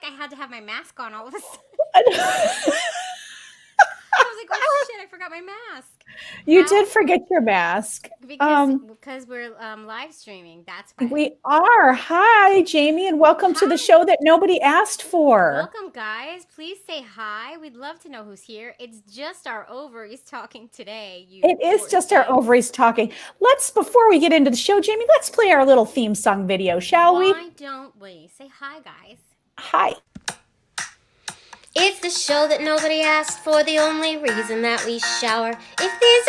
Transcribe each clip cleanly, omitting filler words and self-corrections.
like I had to have my mask on all of a sudden. I I was like, oh shit, I forgot my mask. You did forget your mask. Because we're live streaming. That's why. We are. Hi, Jamie, and welcome to the show that nobody asked for. Welcome, guys. Please say hi. We'd love to know who's here. It's just our ovaries talking today. It is just our ovaries talking. Before we get into the show, Jamie, let's play our little theme song video, shall we? Why don't we? Say hi, guys. Hi. It's the show that nobody asked for, the only reason that we shower. If these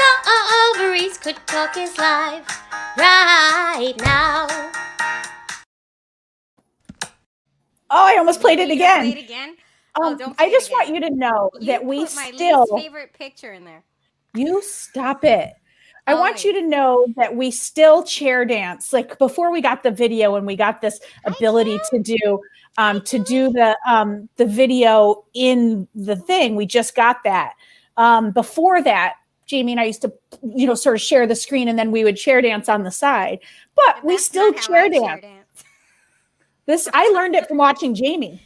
ovaries could talk is live right now. Oh, I almost played it again. Play it again? Don't play I just it again. want you to know that we put my still least favorite picture in there. You stop it. I want you to know that we still chair dance. Like before we got the video and we got this ability to do the video in the thing, we just got that. Before that, Jamie and I used to, sort of share the screen and then we would chair dance on the side. But we still chair dance. I learned it from watching Jamie.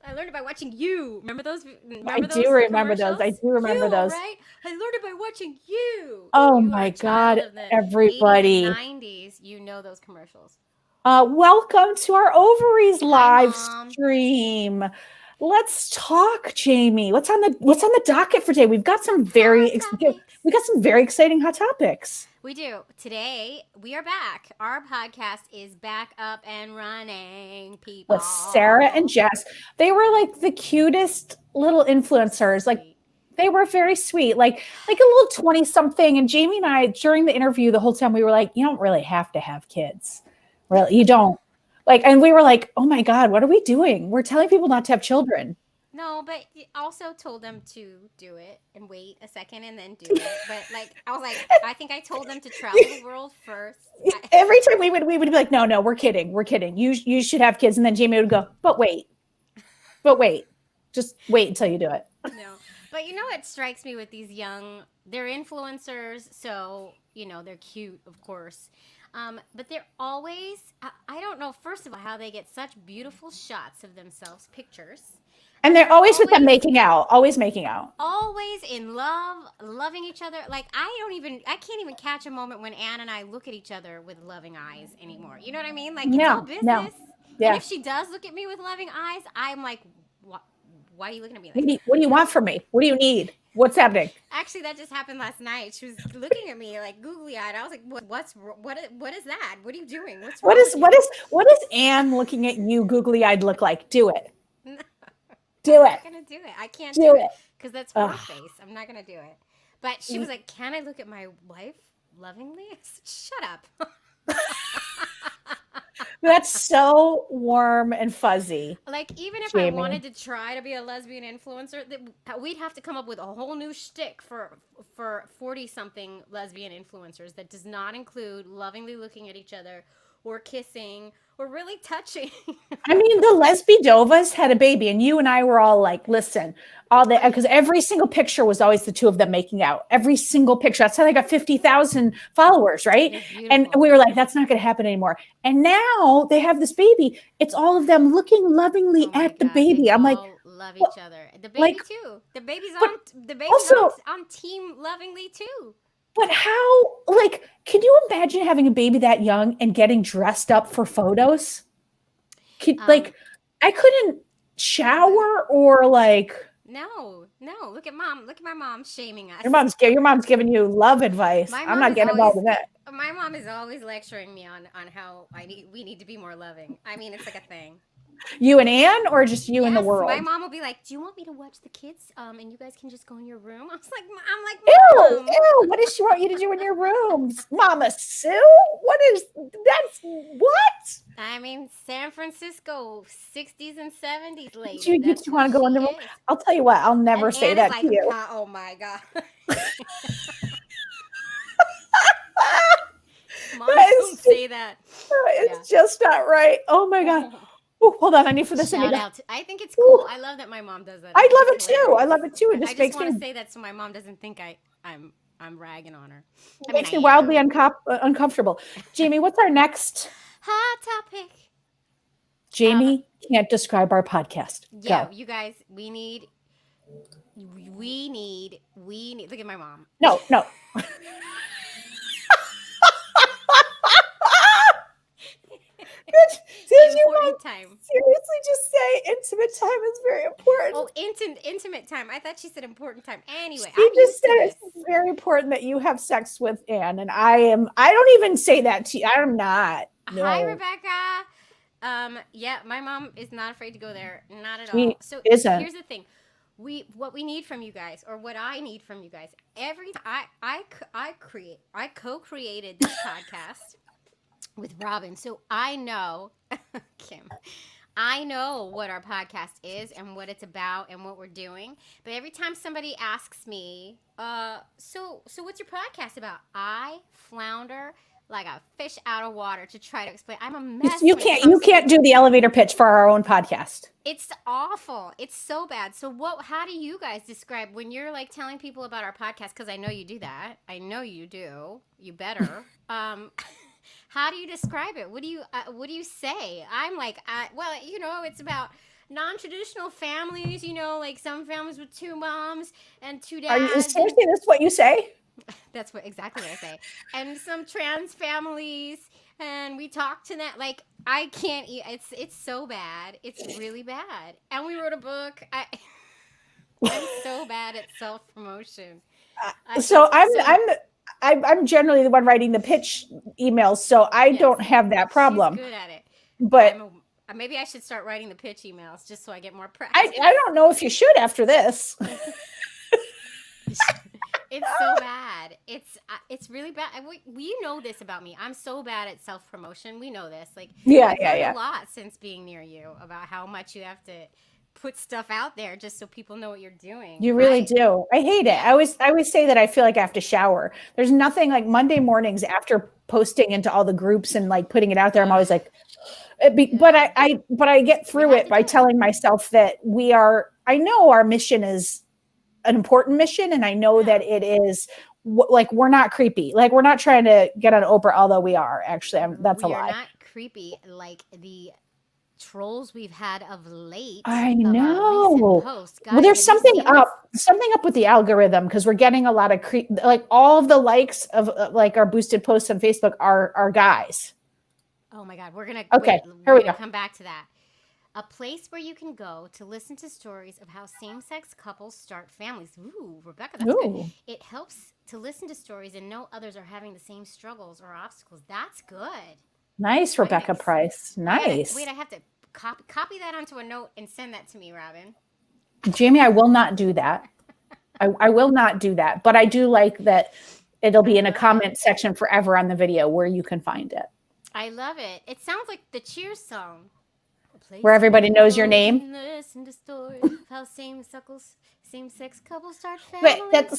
I learned it by watching you. Remember those? I do remember those. I do remember those. Right? I learned it by watching you. Oh my God, everybody. 80s and 90s, you know those commercials. Welcome to our ovaries live stream. Let's talk, Jamie. What's on the docket for today? We've got some very exciting hot topics. We do. Today, we are back. Our podcast is back up and running, people. With Sarah and Jess. They were like the cutest little influencers. Like, they were very sweet. Like a little 20-something. And Jamie and I, during the interview, the whole time, we were like, you don't really have to have kids. Really, you don't. And we were like, oh my God, what are we doing? We're telling people not to have children. No, but you also told them to do it and wait a second and then do it. But I was like, I think I told them to travel the world first. Every time we would be like, no, we're kidding. You should have kids. And then Jamie would go, but wait, just wait until you do it. No, but what strikes me with these they're influencers. So, they're cute, of course. But they're always, I don't know, first of all, how they get such beautiful shots of themselves, pictures. And they're always with them making out, always making out. Always in love, loving each other. Like, I can't even catch a moment when Anne and I look at each other with loving eyes anymore. You know what I mean? Like, it's all business. No. Yeah. And if she does look at me with loving eyes, I'm like, why are you looking at me like that? What do you want from me? What do you need? What's happening? Actually, that just happened last night. She was looking at me like googly-eyed. I was like, what is that? What are you doing? What is Anne looking at you googly-eyed look like? Do it. Do it. I'm not gonna do it. I can't do it because that's her face. I'm not gonna do it. But she was like, "Can I look at my wife lovingly?" I said, "Shut up." That's so warm and fuzzy. Like, even if I wanted to try to be a lesbian influencer, we'd have to come up with a whole new shtick for 40-something lesbian influencers that does not include lovingly looking at each other or kissing or really touching. I mean, the Lesbi Dovas had a baby, and you and I were all like, listen, because every single picture was always the two of them making out. Every single picture. That's how they got 50,000 followers, right? And we were like, that's not going to happen anymore. And now they have this baby. It's all of them looking lovingly at the baby. I'm like, love each other. The baby too. The baby's on team lovingly too. But how, can you imagine having a baby that young and getting dressed up for photos? I couldn't shower or No. Look at mom. Look at my mom shaming us. Your mom's giving you love advice. I'm not getting involved in that. My mom is always lecturing me on how we need to be more loving. I mean, it's like a thing. You and Anne, or just you and the world? My mom will be like, "Do you want me to watch the kids? And you guys can just go in your room." I'm like, Mom. Ew! What does she want you to do in your rooms, Mama Sue? What? I mean, San Francisco, 60s and 70s, lady. Do you want to go in the room? I'll tell you what. I'll never say that to you. Oh my God. Mom, don't say that. It's just not right. Oh my God. Oh, hold on, I need for this. I think it's cool. I love that my mom does that. I love it too. It just makes me say that so my mom doesn't think I'm ragging on her. It makes me wildly uncomfortable. Jamie, what's our next hot topic? Jamie, can't describe our podcast. Yeah, Go. you guys, we need. Look at my mom. No. Important time. Seriously, just say intimate time is very important. Oh, intimate time. I thought she said important time. Anyway, She I'm used to this. It's very important that you have sex with Anne, and I don't even say that to you. I'm not. No. Hi, Rebecca. Yeah, my mom is not afraid to go there. Not at She all. So isn't. here's the thing. What we need from you guys, or what I need from you guys, I co-created this podcast with Robin, so I know Kim. I know what our podcast is and what it's about and what we're doing. But every time somebody asks me, so what's your podcast about? I flounder like a fish out of water to try to explain. I'm a mess. You can't do the elevator pitch for our own podcast. It's awful. It's so bad. So how do you guys describe when you're like telling people about our podcast? Because I know you do that. I know you do. You better. How do you describe it? What do you say? I'm like, it's about non-traditional families, like some families with 2 moms and 2 dads. Seriously, that's what you say? That's exactly what I say. And some trans families, and we talk to that. Like, I can't eat. It's so bad. It's really bad. And we wrote a book. I'm so bad at self-promotion. I'm generally the one writing the pitch emails, so I don't have that problem. She's good at it. But maybe I should start writing the pitch emails just so I get more practice. I don't know if you should after this. It's so bad. It's really bad. You know this about me. I'm so bad at self-promotion. We know this. Like, I've learned a lot since being near you about how much you have to put stuff out there just so people know what you're doing. You really do. I hate it. I always say that I feel like I have to shower. There's nothing like Monday mornings after posting into all the groups and like putting it out there. I'm always like, but I get through it by telling myself that I know our mission is an important mission. And I know that it is like, we're not creepy. Like, we're not trying to get on Oprah, although we are actually, that's a lie. We are not creepy like the trolls we've had of late. I know. Well, there's something up with the algorithm, because we're getting a lot of like all of the likes of like our boosted posts on Facebook are guys. Oh my God. We're going to come back to that. A place where you can go to listen to stories of how same-sex couples start families. Ooh, Rebecca, that's good. It helps to listen to stories and know others are having the same struggles or obstacles. That's good. Nice, Rebecca Price. Nice. I have to copy that onto a note and send that to me, Robin. Jamie, I will not do that. I will not do that. But I do like that it'll be in a comment section forever on the video where you can find it. I love it. It sounds like the Cheers song. Where everybody knows your name. Listen to stories of how same-sex couples start families. Wait, that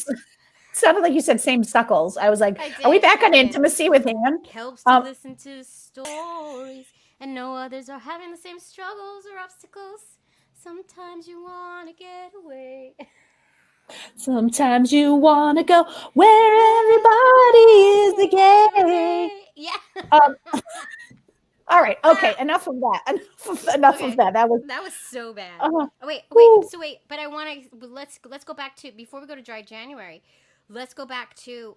sounded like you said same suckles. I was like, are we back on intimacy with Anne? Helps to listen to stories and know others are having the same struggles or obstacles. Sometimes you want to get away. Sometimes you want to go where everybody is gay. Yeah. All right. Okay. Enough of that. Enough of that. That was so bad. Wait. But I want to let's go back to, before we go to dry January. Let's go back to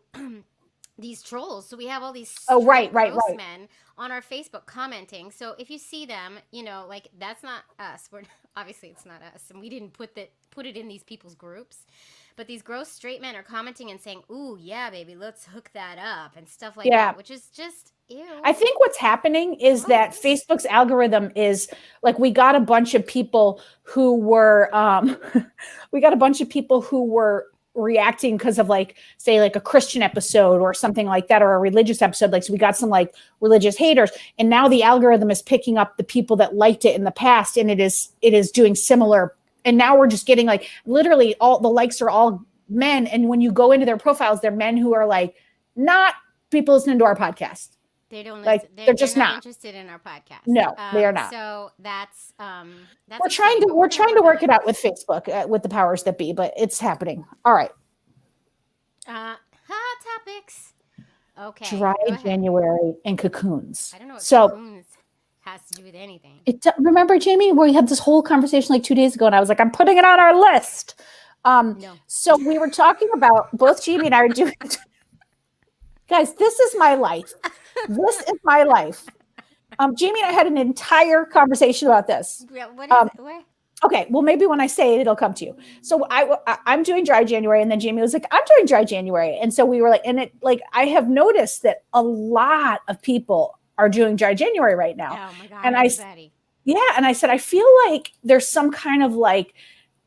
these trolls. So we have all these right men on our Facebook commenting. So if you see them, like, that's not us. Obviously it's not us, and we didn't put it in these people's groups. But these gross straight men are commenting and saying, "Ooh, yeah, baby, let's hook that up," and stuff like that, which is just ew. I think what's happening is that Facebook's algorithm is like, we got a bunch of people who were reacting because of, like, say, like a Christian episode or something like that, or a religious episode. Like, so we got some like religious haters, and now the algorithm is picking up the people that liked it in the past, and it is doing similar. And now we're just getting like literally all the likes are all men. And when you go into their profiles, they're men who are like not people listening to our podcast. They don't like listen. they're just not interested in our podcast. No, they are not. So that's we're trying to work it out with Facebook with the powers that be, but it's happening. All right. Hot topics. Okay. Dry January and cocoons. I don't know what so cocoons. has to do with anything. Remember, Jamie, we had this whole conversation like 2 days ago, and I was like, I'm putting it on our list. No. So we were talking about, both Jamie and I are doing, guys, this is my life. This is my life. Jamie and I had an entire conversation about this. What is it? What? Okay, well, maybe when I say it, it'll come to you. So I'm doing dry January, and then Jamie was like, I'm doing dry January. And so we were like, I have noticed that a lot of people are doing dry January right now. Oh my God. And and I said, I feel like there's some kind of like,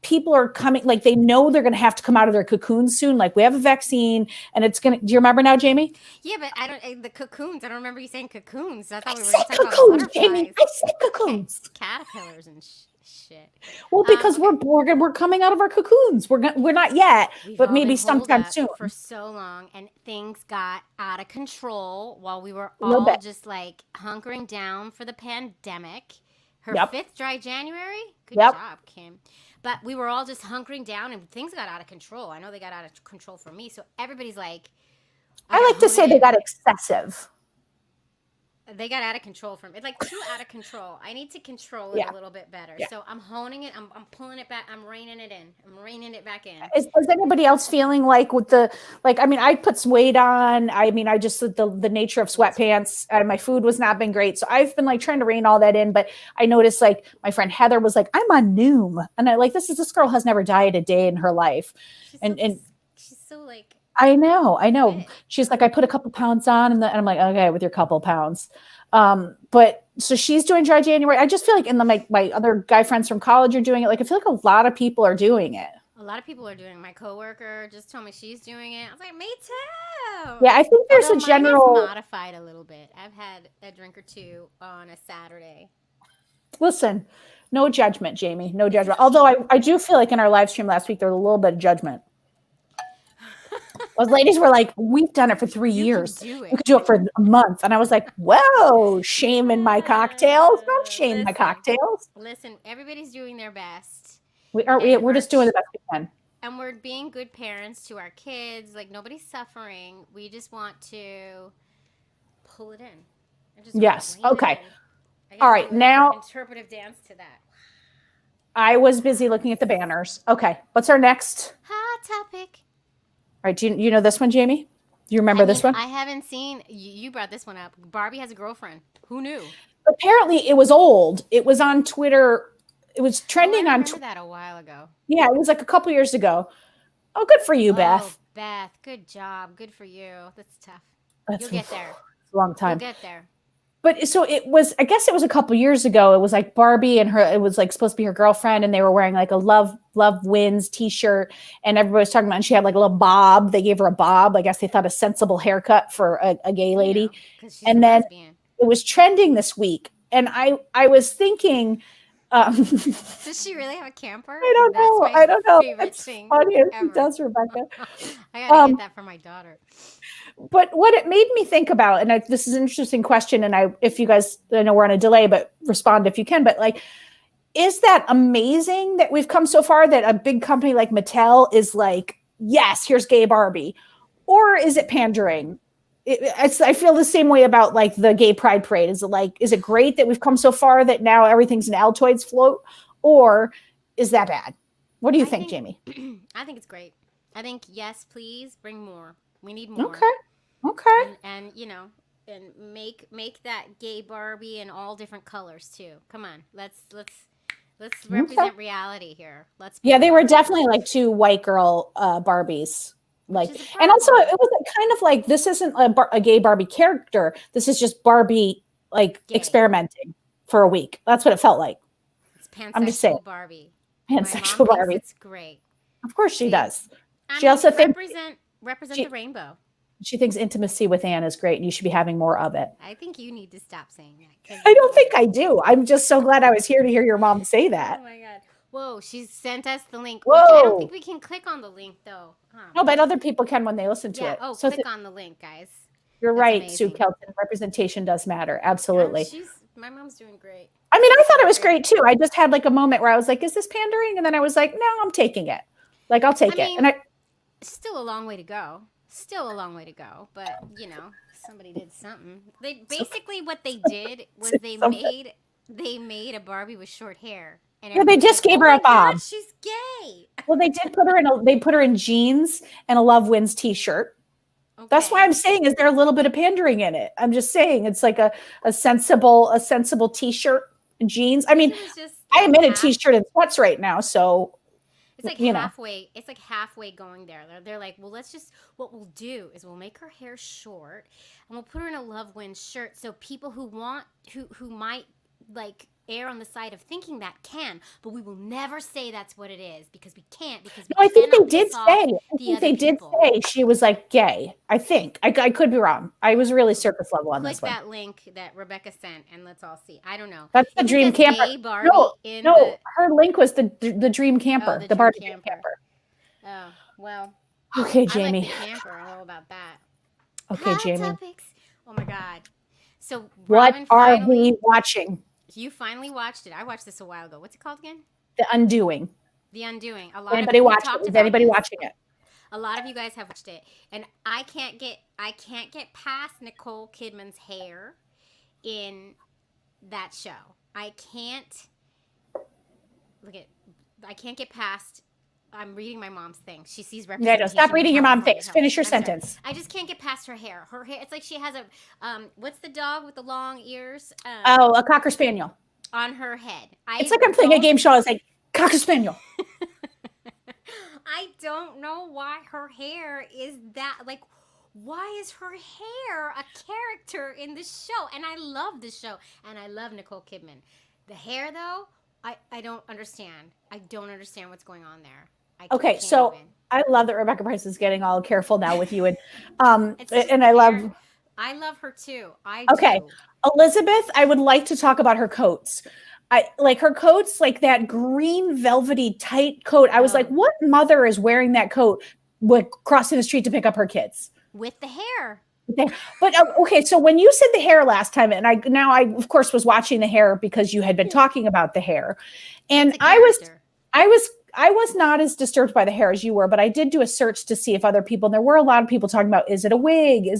people are coming, like they know they're going to have to come out of their cocoon soon. Like we have a vaccine and it's going to, do you remember now, Jamie? Yeah, but the cocoons. I don't remember you saying cocoons. I thought we were going to talk about butterflies. Jamie, I said cocoons. Okay. Caterpillars and shit. Well, because we're coming out of our cocoons. We're not yet, but maybe sometime soon. For so long, and things got out of control while we were all just like hunkering down for the pandemic. Her 5th dry January. Good job, Kim. But we were all just hunkering down, and things got out of control. I know they got out of control for me. So everybody's like, I like to say they got excessive. They got out of control from it, like too out of control. I need to control it a little bit better. Yeah. So I'm honing it. I'm pulling it back. I'm reining it in. I'm reining it back in. Is anybody else feeling like with the, like, I mean, I put some weight on. I mean, I just, the nature of sweatpants, my food was not been great. So I've been like trying to rein all that in. But I noticed like my friend Heather was like, I'm on Noom. And I like, this girl has never dieted a day in her life. And she's so like, I know. She's like, I put a couple pounds on and I'm like, okay, with your couple pounds. But so she's doing dry January. I just feel like my other guy friends from college are doing it. Like, I feel like a lot of people are doing it. A lot of people are doing it. My coworker just told me she's doing it. I was like, me too. Yeah, I think there's a general mine is modified a little bit. I've had a drink or two on a Saturday. Listen, no judgment, Jamie. No judgment. Although I do feel like in our live stream last week, there was a little bit of judgment. Those ladies were like, we've done it for 3 years. We could do it for a month. And I was like, whoa, shame in my cocktails. Don't shame my cocktails. Listen, everybody's doing their best. We're just doing the best we can. And we're being good parents to our kids. Like, nobody's suffering. We just want to pull it in. Yes. Okay. All right. Now, interpretive dance to that. I was busy looking at the banners. Okay. What's our next hot topic? All right, do you know this one, Jamie? Do you remember this one? I haven't seen. You brought this one up. Barbie has a girlfriend. Who knew? Apparently, it was old. It was on Twitter. It was trending on Twitter. That a while ago. Yeah, it was like a couple years ago. Oh, good for you, Beth. Beth, good job. Good for you. That's tough. You'll get there. It's a long time. You'll get there. But so it was, I guess it was a couple years ago. It was like Barbie and it was like supposed to be her girlfriend, and they were wearing like a love wins t-shirt, and everybody was talking about, and she had like a little bob. They gave her a bob. I guess they thought a sensible haircut for a gay lady. And then it was trending this week. And I was thinking, does she really have a camper? I don't know. It's funny as she does, Rebecca. I gotta get that for my daughter. But what it made me think about, and this is an interesting question, and if you guys, I know we're on a delay, but respond if you can, but like, is that amazing that we've come so far that a big company like Mattel is like, yes, here's gay Barbie? Or is it pandering? I feel the same way about like the gay pride parade. Is it great that we've come so far that now everything's an Altoids float? Or is that bad? What do you think, Jamie? I think it's great. I think, yes, please bring more. We need more. Okay. And you know, and make that gay Barbie in all different colors too. Come on, let's represent reality here. They were definitely like two white girl Barbies. Like, and also it was kind of like, this isn't a gay Barbie character. This is just Barbie like gay. Experimenting for a week. That's what it felt like. It's pansexual I'm just saying. Barbie. Pansexual Barbie. It's great. Of course she does. She also thinks represent the rainbow. She thinks intimacy with Anne is great and you should be having more of it. I think you need to stop saying that. I don't think I do. I'm just so glad I was here to hear your mom say that. Oh my God. Whoa, she sent us the link. Whoa. I don't think we can click on the link though. No, but other people can when they listen to it. Oh, so click on the link, guys. You're right, amazing. Sue Kelton. Representation does matter. Absolutely. My mom's doing great. I mean, I thought it was great too. I just had like a moment where I was like, is this pandering? And then I was like, no, I'm taking it. Like, I'll take it. And still a long way to go. But you know, Somebody did something. They basically what they did was they made a Barbie with short hair, and Yeah, they just gave her a bob. God, she's gay. Well, they did put her in jeans and a Love Wins t-shirt. Okay. That's why I'm saying is there a little bit of pandering in it. I'm just saying it's like a sensible t-shirt and jeans. I mean, I am in a t-shirt and sweats right now, so it's like halfway. It's like halfway going there. They're like, well, what we'll do is we'll make her hair short and we'll put her in a Love Wins shirt, so people who might like err on the side of thinking that can, but we will never say that's what it is because we can't. Because I think they did say she was like gay. I think I could be wrong. I was really surface level on this one. Click that link that Rebecca sent and let's all see. I don't know. That's the Dream Camper. Her link was the Dream Camper, the Barbie camper. Oh well. Okay, Jamie. I like the camper. I'm all about that. Okay, Jamie. Topics. Oh my God. So what are we watching? You finally watched it. I watched this a while ago. What's it called again? The Undoing. The Undoing. Anybody watching it? Is anybody watching it? A lot of you guys have watched it, and I can't get past Nicole Kidman's hair in that show. I can't get past. I'm reading my mom's thing. She sees representation. Yeah, stop reading your mom things. Finish your sentence. Sorry. I just can't get past her hair. Her hair, it's like she has a, what's the dog with the long ears? A Cocker Spaniel. On her head. It's like I'm playing a game show. I was like, Cocker Spaniel. I don't know why her hair is that, like, why is her hair a character in the show? And I love this show, and I love Nicole Kidman. The hair, though, I don't understand. I don't understand what's going on there. Okay, so I love that Rebecca Price is getting all careful now with you, and I love her too. Do. Elizabeth, I would like to talk about her coats. I like her coats, like that green velvety tight coat. I was like, what mother is wearing that coat crossing the street to pick up her kids with the hair? But okay, so when you said the hair last time, and I of course was watching the hair because you had been talking about the hair, and I was not as disturbed by the hair as you were, but I did do a search to see if other people, and there were a lot of people talking about, is it a wig?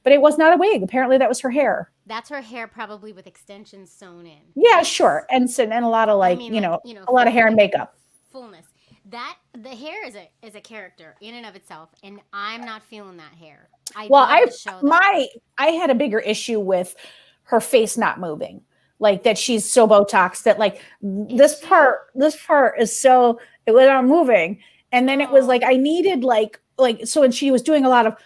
But it was not a wig. Apparently that was her hair. That's her hair, probably with extensions sewn in. Yeah, sure. And a lot of a lot of hair and makeup. Fullness. The hair is a character in and of itself, and I'm not feeling that hair. I had a bigger issue with her face not moving. Like that she's so Botoxed that like this part is so it was not moving. And then it was like I needed like so when she was doing a lot of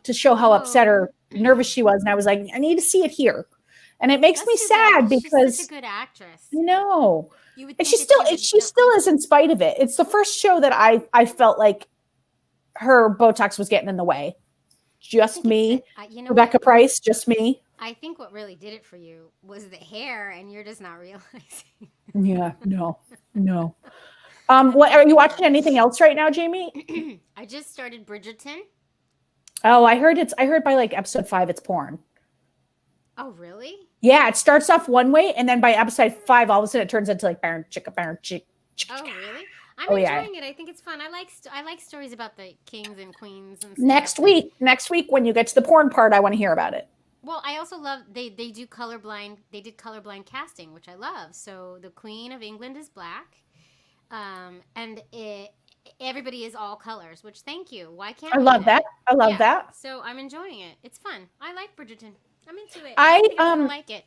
to show how upset or nervous she was, and I was like, I need to see it here. And it makes me sad because she's such a good actress. No. And she still is in spite of it. It's the first show that I felt like her Botox was getting in the way. Just me. Rebecca Price, just me. I think what really did it for you was the hair, and you're just not realizing. Yeah, no. What are you watching? Anything else right now, Jamie? I just started Bridgerton. Oh, I heard by like episode 5, it's porn. Oh, really? Yeah, it starts off one way, and then by episode 5, all of a sudden it turns into like baron chick. Oh, really? I'm enjoying it. I think it's fun. I like stories about the kings and queens and stuff. Next week when you get to the porn part, I want to hear about it. Well, I also love they do colorblind. They did colorblind casting, which I love. So the Queen of England is black, and everybody is all colors. Which thank you. Why can't I love that? I love that. So I'm enjoying it. It's fun. I like Bridgerton. I'm into it. I think I'm gonna like it.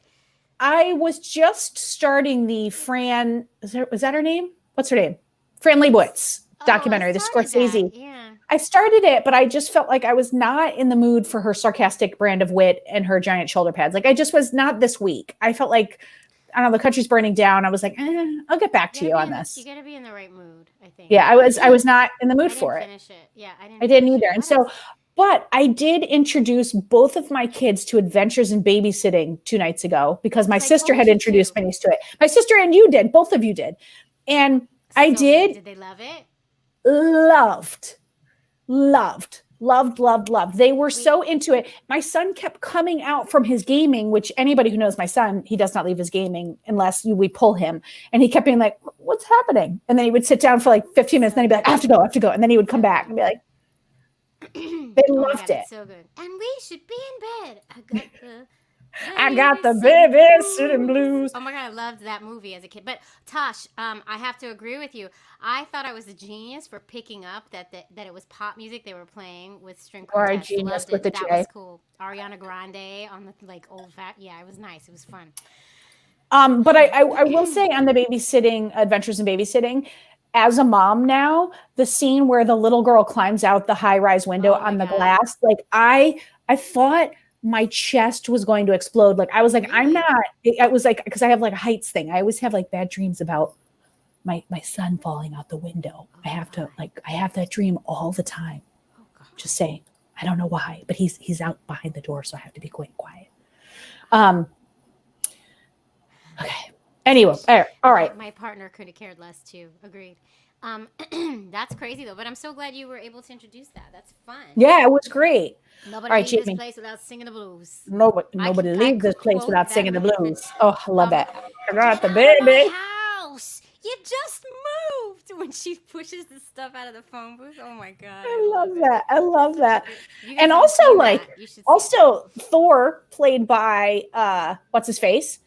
I was just starting the Fran. Was that her name? What's her name? Fran Lebowitz documentary, the Scorsese. Yeah. I started it, but I just felt like I was not in the mood for her sarcastic brand of wit and her giant shoulder pads. Like I just was not this week. I felt like, I don't know, the country's burning down. I was like, I'll get back to you on this. You got to be in the right mood, I think. Yeah, I was not in the mood for it. Finish it. Yeah, I didn't either. And so, but I did introduce both of my kids to Adventures in Babysitting 2 nights ago because my sister had introduced me to it. My sister and you did. Both of you did. And I did. Did they love it? Loved. They were so into it. My son kept coming out from his gaming, which anybody who knows my son, he does not leave his gaming unless we pull him. And he kept being like, what's happening? And then he would sit down for like 15 minutes. And then he'd be like, I have to go. And then he would come back and be like, They loved it. It's so good. And we should be in bed. I got the babysitting blues. Oh my God, I loved that movie as a kid. But Tosh, I have to agree with you. I thought I was a genius for picking up that it was pop music they were playing with string Or a quartets. genius Loved with it. the That J. was cool. Ariana Grande on the like old fat. Yeah, it was nice. It was fun. But I will say on the babysitting, Adventures in Babysitting, as a mom now, the scene where the little girl climbs out the high-rise window on the glass, like I thought my chest was going to explode. Like I was like, really? I'm not. I was like, because I have like a heights thing. I always have like bad dreams about my son falling out the window. I have that dream all the time. Just saying. I don't know why, but he's out behind the door, so I have to be quiet. Okay. Anyway, all right. My partner could have cared less too. Agreed. That's crazy though, but I'm so glad you were able to introduce that. That's fun. Yeah, it was great. Nobody leaves this place without singing the blues. Nobody leaves this place without singing the blues. Oh, I love that. I got the baby. My house. You just moved when she pushes the stuff out of the phone booth. Oh my God. I love that. And also Thor played by what's his face?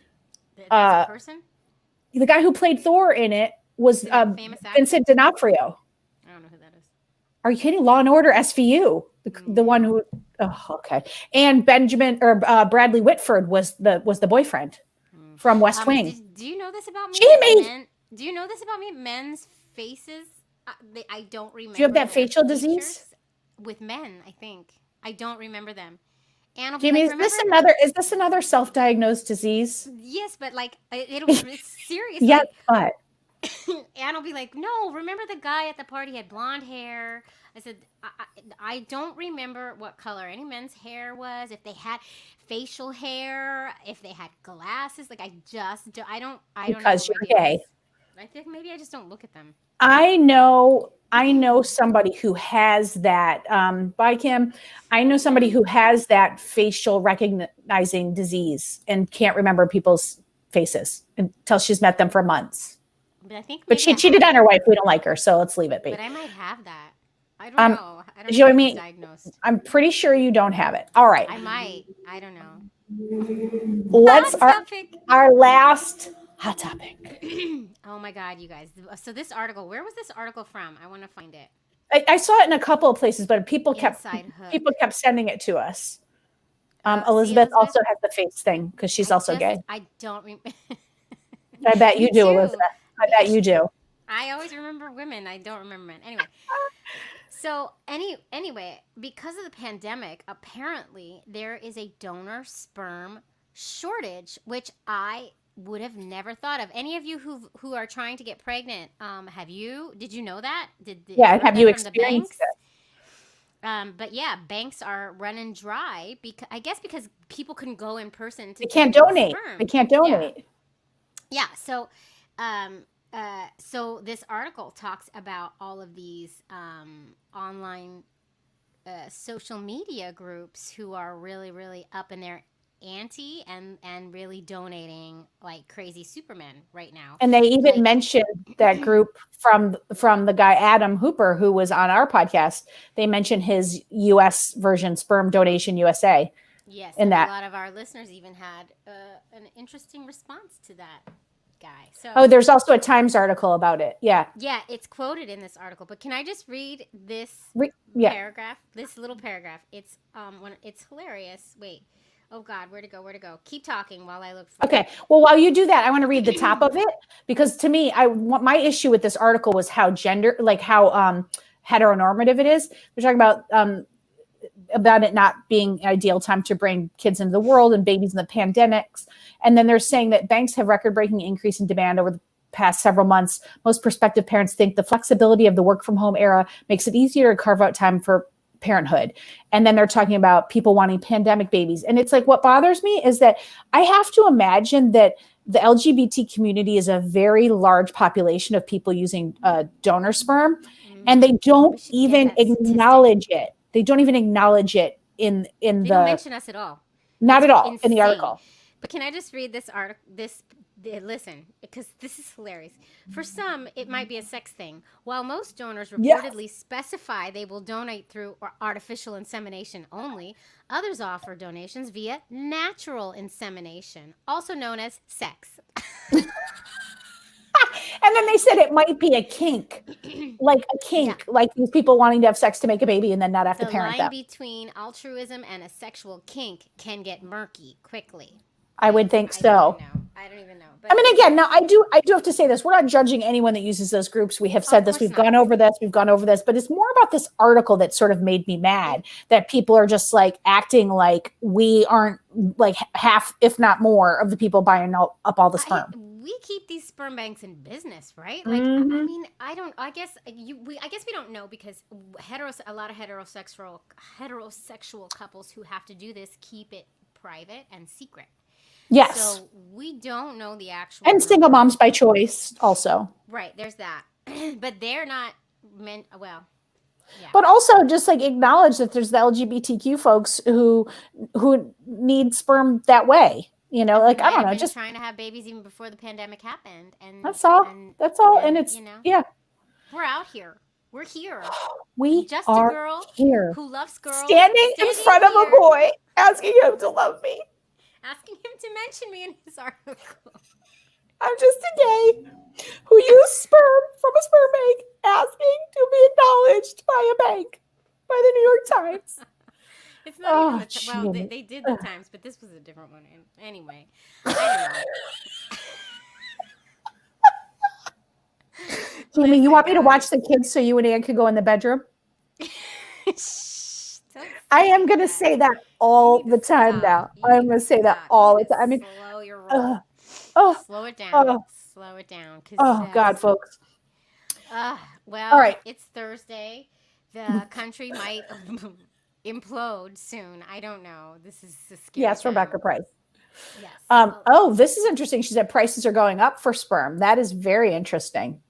That's a person? The guy who played Thor in it was Vincent D'Onofrio. I don't know who that is. Are you kidding? Law and Order SVU, the one who. Oh, okay. And Bradley Whitford was the boyfriend from West Wing. Do you know this about me? Do you know this about me? Men's faces. I don't remember. Do you have that facial disease with men? I think I don't remember them. Jamie, is this another self-diagnosed disease? Yes, but like it's serious. Yes, but Anne will be like, no, remember the guy at the party had blonde hair? I said, I don't remember what color any men's hair was, if they had facial hair, if they had glasses. Like I don't because you're gay. I think maybe I just don't look at them. I know somebody who has that. Bye, Kim. I know somebody who has that facial recognizing disease and can't remember people's faces until she's met them for months. But she cheated on her wife. We don't like her, so let's leave it be. But I might have that. I don't know. I don't know what I mean? Diagnosed. I'm pretty sure you don't have it. All right. I might. I don't know. Let's our last hot topic. Oh my God, you guys. So this article, where was this article from? I want to find it. I saw it in a couple of places, but people kept sending it to us. Elizabeth also has the face thing because she's also gay. I don't remember. I bet you do, Elizabeth. I bet you do. I always remember women. I don't remember men. Anyway. So anyway, because of the pandemic, apparently there is a donor sperm shortage, which I would have never thought of. Any of you who are trying to get pregnant, did you know that? Have you experienced it? But yeah, banks are running dry because people couldn't go in person to They can't donate. They can't donate. Yeah. So this article talks about all of these online social media groups who are really, really up in their ante and really donating like crazy supermen right now. And they even mentioned that group from the guy Adam Hooper, who was on our podcast. They mentioned his US version, Sperm Donation USA. Yes, and a lot of our listeners even had an interesting response to that guy. So there's also a Times article about it. Yeah, it's quoted in this article. But can I just read this paragraph? This little paragraph. It's it's hilarious. Wait. Oh God, where to go? Keep talking while I look for Okay. Well, while you do that, I want to read the top of it because to me, my issue with this article was how heteronormative it is. They're talking about it not being an ideal time to bring kids into the world and babies in the pandemics. And then they're saying that banks have record-breaking increase in demand over the past several months. Most prospective parents think the flexibility of the work from home era makes it easier to carve out time for parenthood. And then they're talking about people wanting pandemic babies. And it's like, what bothers me is that I have to imagine that the LGBT community is a very large population of people using donor sperm, and they don't even acknowledge it. They don't even acknowledge it in they the. They don't mention us at all. Not at all in the article. But can I just read this article? Listen, because this is hilarious. For some, it might be a sex thing. While most donors Yes. reportedly specify they will donate through artificial insemination only, others offer donations via natural insemination, also known as sex. And then they said it might be a kink, like these people wanting to have sex to make a baby and then not have to parent them. The line between altruism and a sexual kink can get murky quickly. I would think so. I don't even know. But I mean, again, now I do have to say this. We're not judging anyone that uses those groups. We have said this. We've gone over this. But it's more about this article that sort of made me mad that people are just like acting like we aren't like half, if not more, of the people buying up all the sperm. We keep these sperm banks in business, right? Like, I mean, I guess we don't know because a lot of heterosexual couples who have to do this keep it private and secret. Yes. So we don't know the actual. And single moms by choice also. Right. There's that. But they're not meant, well. Yeah. But also just like acknowledge that there's the LGBTQ folks who need sperm that way. You know, like, I don't know, just trying to have babies even before the pandemic happened. And that's all. And it's, yeah. We're out here. We're here. We just are a girl here. Who loves girls. Standing in front of a boy, asking him to love me. Asking him to mention me in his article. I'm just a gay who used sperm from a sperm bank, asking to be acknowledged by a bank, by the New York Times. It's not even well, they did the Times, but this was a different one. Anyway. Jamie, you want me to watch the kids so you and Ann could go in the bedroom? I am going to say that all the time now. I'm going to say that all the time. I mean, slow your roll. Slow it down. Slow it down. God, folks. Well, all right. It's Thursday. The country might implode soon. I don't know. This is a scary Yes, time. Rebecca Price. Yes. This is interesting. She said prices are going up for sperm. That is very interesting.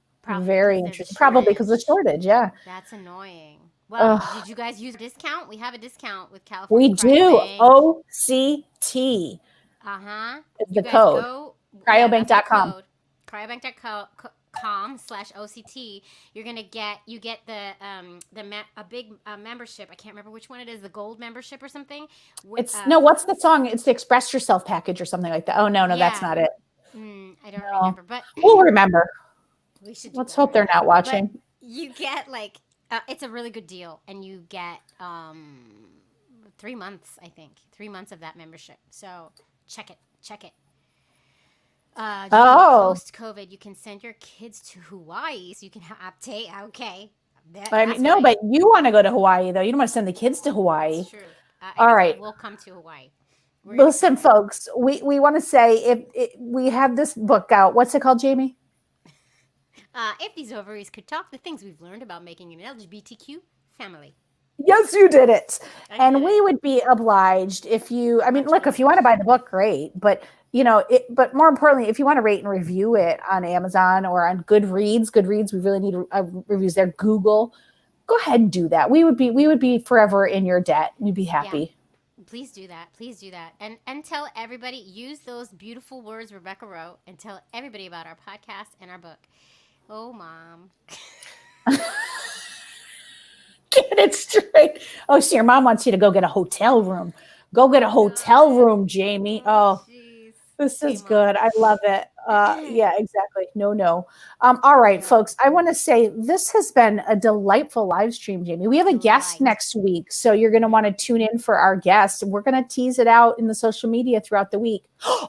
Very interesting. Probably because of the shortage. Yeah. That's annoying. Well, did you guys use a discount? We have a discount with California. We do. OCT. The code. Cryobank.com. Cryobank.com/OCT. You get a big membership. I can't remember which one it is. The gold membership or something. What's the song? It's the Express Yourself package or something like that. Oh no, that's not it. I don't remember, but we'll remember. We should. Let's hope they're not watching. But you get it's a really good deal, and you get 3 months. I think 3 months of that membership. So check it. Post COVID, you can send your kids to Hawaii, so you can update. Okay. But you want to go to Hawaii though. You don't want to send the kids to Hawaii. That's true. All right. We'll come to Hawaii. Listen, folks, we want to say if we have this book out. What's it called, Jamie? If These Ovaries Could Talk, the things we've learned about making an LGBTQ family. Yes, you did it. We would be obliged if you, look, if you want to buy the book, great. But, but more importantly, if you want to rate and review it on Amazon or on Goodreads, we really need reviews there. Google, go ahead and do that. We would be forever in your debt. We'd be happy. Yeah. Please do that. And tell everybody, use those beautiful words Rebecca wrote and tell everybody about our podcast and our book. Oh, Mom. Get it straight. Oh, so your mom wants you to go get a hotel room. Go get a hotel room, Jamie. Oh, geez. This is good. I love it. Yeah, exactly. No. All right, folks. I want to say this has been a delightful live stream, Jamie. We have a guest next week, so you're going to want to tune in for our guest. We're going to tease it out in the social media throughout the week.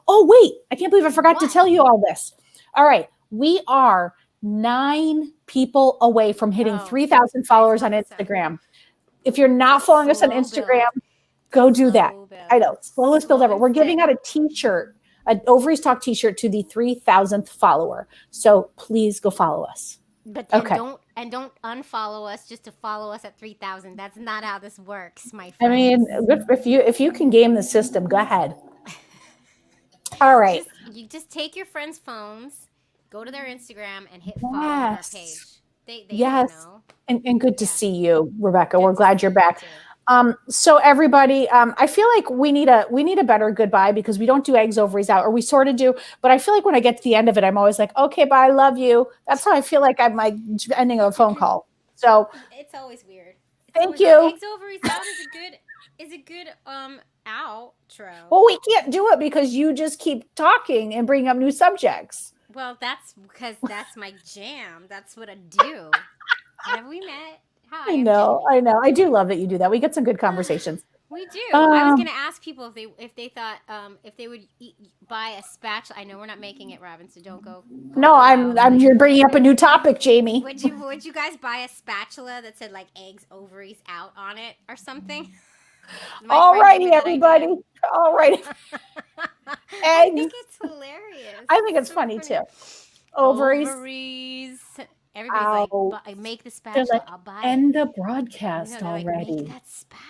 Oh, wait. I can't believe I forgot to tell you all this. All right. We are 9 people away from hitting 3,000 followers on Instagram. If you're not following us on Instagram, go do that. I know, slowest build ever. We're giving out a t-shirt, an Ovaries Talk t-shirt to the 3,000th follower. So please go follow us. But don't unfollow us just to follow us at 3,000. That's not how this works, my friend. If you can game the system, go ahead. All right. You just take your friends' phones. Go to their Instagram and hit follow on our page. They know. And good to see you, Rebecca. We're glad you're back. So everybody, I feel like we need a better goodbye because we don't do eggs, ovaries out, or we sort of do. But I feel like when I get to the end of it, I'm always like, okay, bye, love you. That's how I feel like I'm like ending a phone call. So it's always weird. Thank you. Eggs, ovaries out is a good outro. Well, we can't do it because you just keep talking and bringing up new subjects. Well, that's because that's my jam. That's what I do. Have we met? Hi, I know. I do love that you do that. We get some good conversations. We do. I was gonna ask people if they thought if they would buy a spatula. I know we're not making it, Robin, so don't go. No, I'm. You're bringing up a new topic, Jamie. Would you guys buy a spatula that said like eggs, ovaries out on it or something? All righty, everybody. All right. I think it's hilarious. I think it's funny too. Ovaries. Everybody's like, make the spatula. Like, I'll buy end it. the broadcast already. Make that spatula.